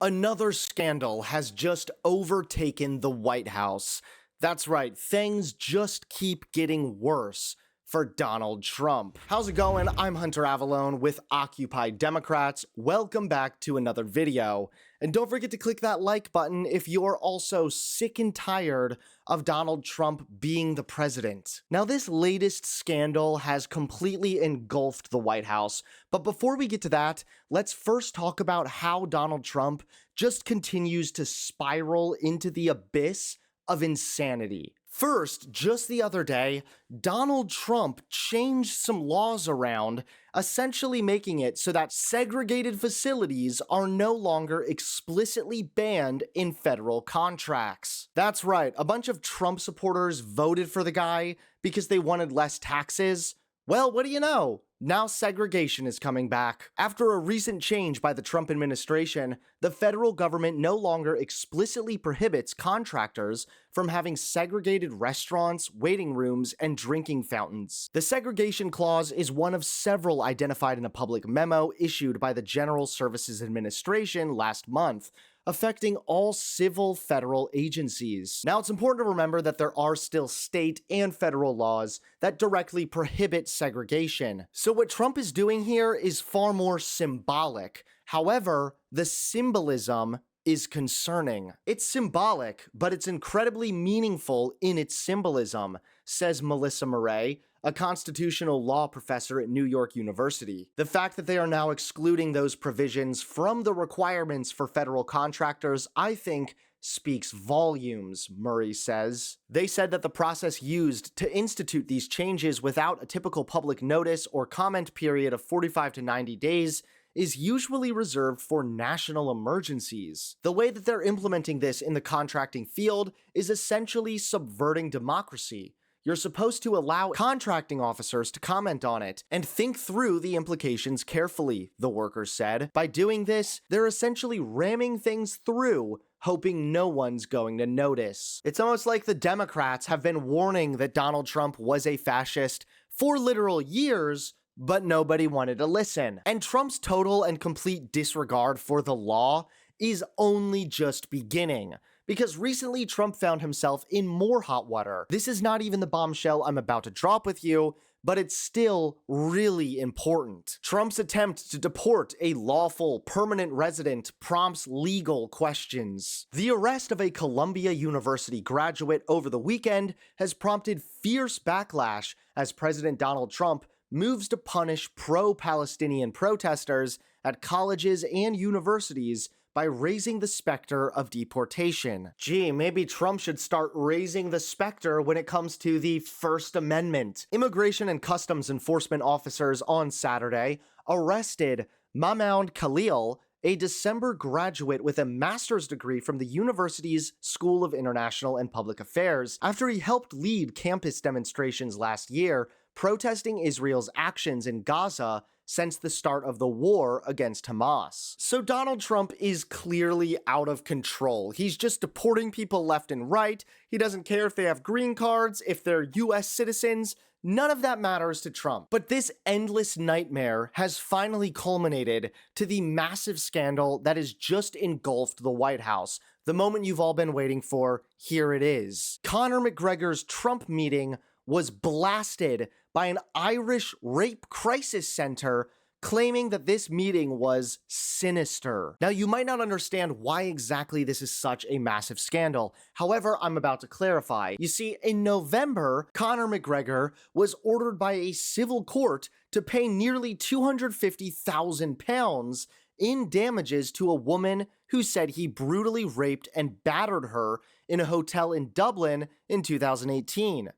Another scandal has just overtaken the White House. That's right, things just keep getting worse for Donald Trump. How's it going? I'm Hunter Avallone with Occupy Democrats. Welcome back to another video. And don't forget to click that like button if you're also sick and tired of Donald Trump being the president. Now, this latest scandal has completely engulfed the White House. But before we get to that, let's first talk about how Donald Trump just continues to spiral into the abyss of insanity. First, just the other day, Donald Trump changed some laws around, essentially making it so that segregated facilities are no longer explicitly banned in federal contracts. That's right, a bunch of Trump supporters voted for the guy because they wanted less taxes. Well, what do you know? Now segregation is coming back. After a recent change by the Trump administration, the federal government no longer explicitly prohibits contractors from having segregated restaurants, waiting rooms, and drinking fountains. The segregation clause is one of several identified in a public memo issued by the General Services Administration last month, affecting all civil federal agencies. Now, it's important to remember that there are still state and federal laws that directly prohibit segregation. So what Trump is doing here is far more symbolic. However, the symbolism is concerning. It's symbolic, but it's incredibly meaningful in its symbolism, says Melissa Murray, a constitutional law professor at New York University. The fact that they are now excluding those provisions from the requirements for federal contractors, I think, speaks volumes, Murray says. They said that the process used to institute these changes without a typical public notice or comment period of 45 to 90 days is usually reserved for national emergencies. The way that they're implementing this in the contracting field is essentially subverting democracy. You're supposed to allow contracting officers to comment on it and think through the implications carefully, the workers said. By doing this, they're essentially ramming things through, hoping no one's going to notice. It's almost like the Democrats have been warning that Donald Trump was a fascist for literal years, but nobody wanted to listen. And Trump's total and complete disregard for the law is only just beginning, because recently Trump found himself in more hot water. This is not even the bombshell I'm about to drop with you, but it's still really important. Trump's attempt to deport a lawful permanent resident prompts legal questions. The arrest of a Columbia University graduate over the weekend has prompted fierce backlash as President Donald Trump moves to punish pro-Palestinian protesters at colleges and universities by raising the specter of deportation. Gee, maybe Trump should start raising the specter when it comes to the First Amendment. Immigration and Customs Enforcement officers on Saturday arrested Mahmoud Khalil, a December graduate with a master's degree from the university's School of International and Public Affairs, after he helped lead campus demonstrations last year protesting Israel's actions in Gaza since the start of the war against Hamas. So Donald Trump is clearly out of control. He's just deporting people left and right. He doesn't care if they have green cards, if they're US citizens. None of that matters to Trump. But this endless nightmare has finally culminated to the massive scandal that has just engulfed the White House. The moment you've all been waiting for, here it is. Conor McGregor's Trump meeting was blasted by an Irish rape crisis center, claiming that this meeting was sinister. Now, you might not understand why exactly this is such a massive scandal. However, I'm about to clarify. You see, in November, Conor McGregor was ordered by a civil court to pay nearly £250,000 in damages to a woman who said he brutally raped and battered her in a hotel in Dublin in 2018.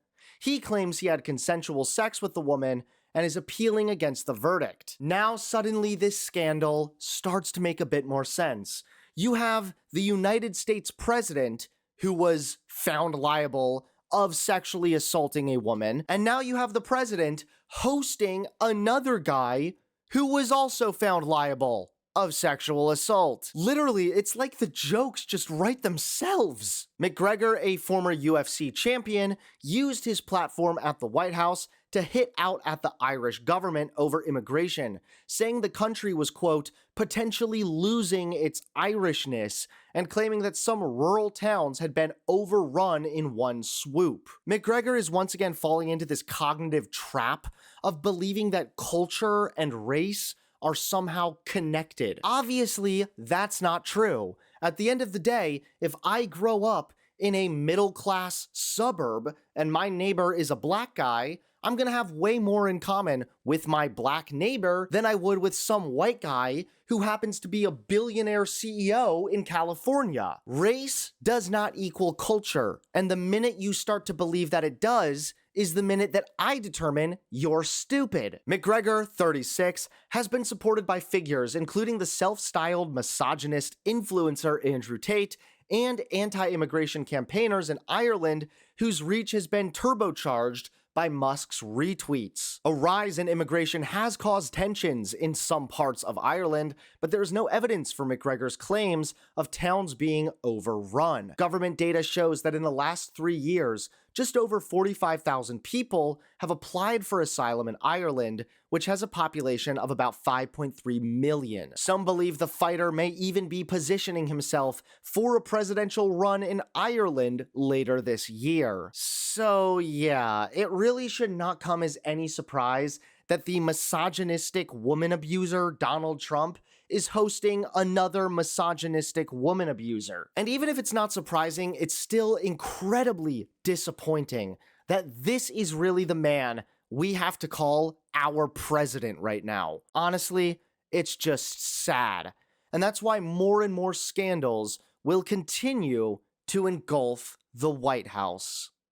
He claims he had consensual sex with the woman and is appealing against the verdict. Now, suddenly, this scandal starts to make a bit more sense. You have the United States president, who was found liable of sexually assaulting a woman, and now you have the president hosting another guy who was also found liable of sexual assault. Literally, it's like the jokes just write themselves. McGregor, a former UFC champion, used his platform at the White House to hit out at the Irish government over immigration, saying the country was, quote, potentially losing its Irishness, and claiming that some rural towns had been overrun in one swoop. McGregor is once again falling into this cognitive trap of believing that culture and race are somehow connected. Obviously, that's not true. At the end of the day, if I grow up in a middle-class suburb and my neighbor is a black guy, I'm gonna have way more in common with my black neighbor than I would with some white guy who happens to be a billionaire CEO in California. Race does not equal culture, and the minute you start to believe that it does is the minute that I determine you're stupid. McGregor, 36, has been supported by figures including the self-styled misogynist influencer Andrew Tate and anti-immigration campaigners in Ireland whose reach has been turbocharged by Musk's retweets. A rise in immigration has caused tensions in some parts of Ireland, but there is no evidence for McGregor's claims of towns being overrun. Government data shows that in the last 3 years, just over 45,000 people have applied for asylum in Ireland, which has a population of about 5.3 million. Some believe the fighter may even be positioning himself for a presidential run in Ireland later this year. So yeah, it really should not come as any surprise that the misogynistic woman abuser Donald Trump is hosting another misogynistic woman abuser. And even if it's not surprising, it's still incredibly disappointing that this is really the man we have to call our president right now. Honestly, it's just sad. And that's why more and more scandals will continue to engulf the White House.